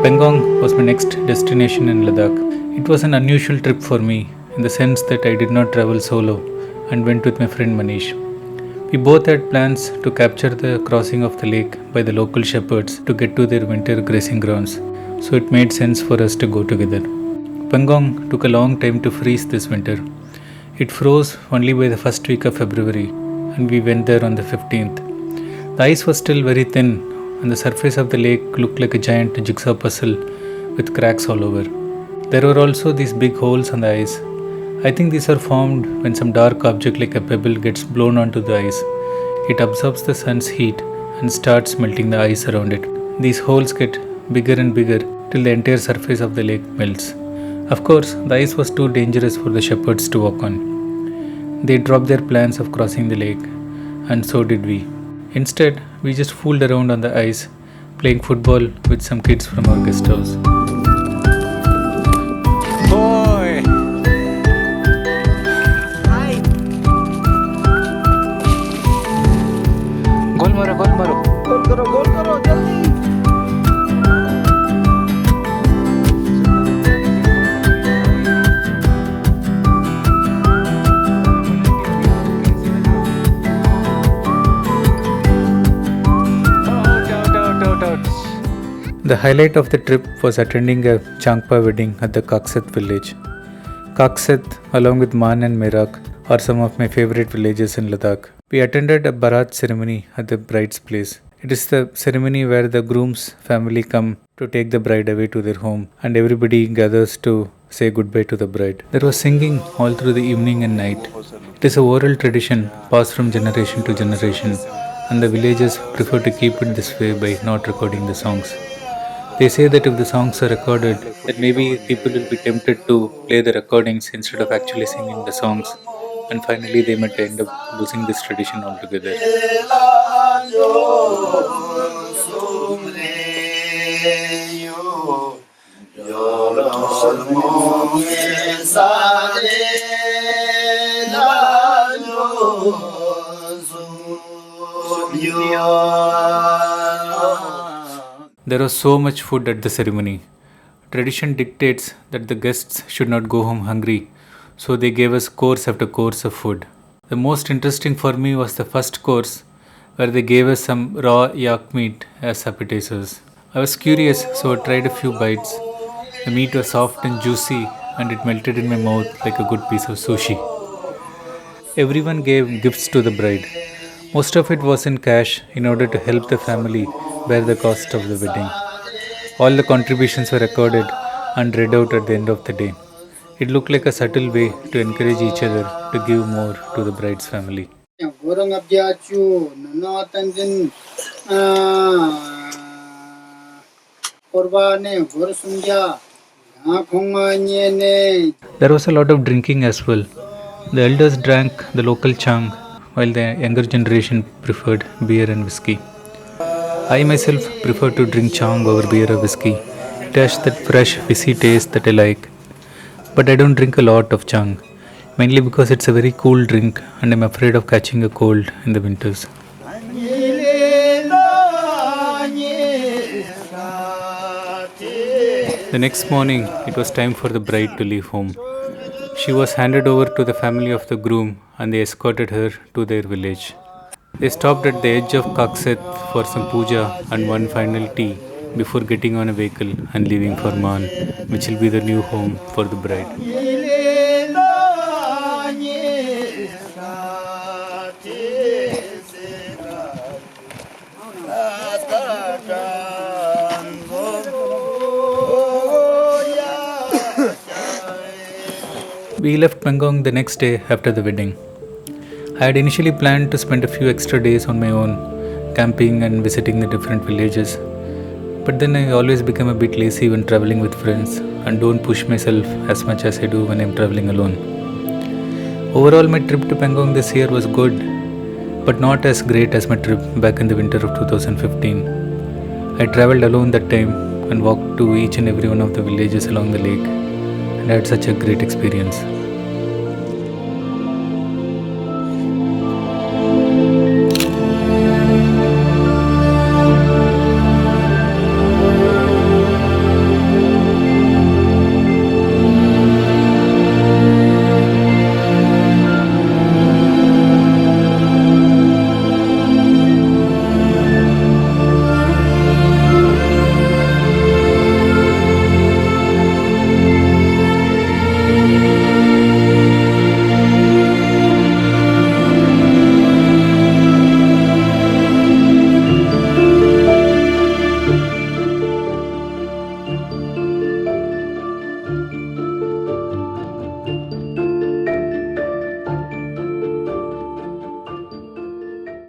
Pangong was my next destination in Ladakh. It was an unusual trip for me in the sense that I did not travel solo and went with my friend Manish. We both had plans to capture the crossing of the lake by the local shepherds to get to their winter grazing grounds, so it made sense for us to go together. Pangong took a long time to freeze this winter. It froze only by the first week of February, and we went there on the 15th. The ice was still very thin, and the surface of the lake looked like a giant jigsaw puzzle with cracks all over. There were also these big holes on the ice. I think these are formed when some dark object like a pebble gets blown onto the ice. It absorbs the sun's heat and starts melting the ice around it. These holes get bigger and bigger till the entire surface of the lake melts. Of course, the ice was too dangerous for the shepherds to walk on. They dropped their plans of crossing the lake, and so did we. Instead, we just fooled around on the ice, playing football with some kids from our guest house. Boy! Hi! गोल मारो गोल मारो गोल करो जल्दी The highlight of the trip was attending a Changpa wedding at the Kakseth village. Kakseth, along with Man and Merak, are some of my favorite villages in Ladakh. We attended a Barat ceremony at the bride's place. It is the ceremony where the groom's family come to take the bride away to their home, and everybody gathers to say goodbye to the bride. There was singing all through the evening and night. It is a oral tradition passed from generation to generation, and the villagers prefer to keep it this way by not recording the songs. They say that if the songs are recorded, then maybe people will be tempted to play the recordings instead of actually singing the songs, and finally they might end up losing this tradition altogether. There was so much food at the ceremony. Tradition dictates that the guests should not go home hungry, so they gave us course after course of food. The most interesting for me was the first course, where they gave us some raw yak meat as appetizers. I was curious, so I tried a few bites. The meat was soft and juicy, and it melted in my mouth like a good piece of sushi. Everyone gave gifts to the bride. Most of it was in cash in order to help the family bear the cost of the wedding. All the contributions were recorded and read out at the end of the day. It looked like a subtle way to encourage each other to give more to the bride's family. There was a lot of drinking as well. The elders drank the local chang, while the younger generation preferred beer and whiskey. I myself prefer to drink chang over beer or whiskey. It has that fresh, fizzy taste that I like. But I don't drink a lot of chang, mainly because it's a very cool drink and I'm afraid of catching a cold in the winters. The next morning, it was time for the bride to leave home. She was handed over to the family of the groom and they escorted her to their village. They stopped at the edge of Kakseth for some puja and one final tea before getting on a vehicle and leaving for Man, which will be the new home for the bride. We left Pangong the next day after the wedding. I had initially planned to spend a few extra days on my own, camping and visiting the different villages. But then I always become a bit lazy when traveling with friends and don't push myself as much as I do when I'm traveling alone. Overall, my trip to Pangong this year was good, but not as great as my trip back in the winter of 2015. I traveled alone that time and walked to each and every one of the villages along the lake, and I had such a great experience.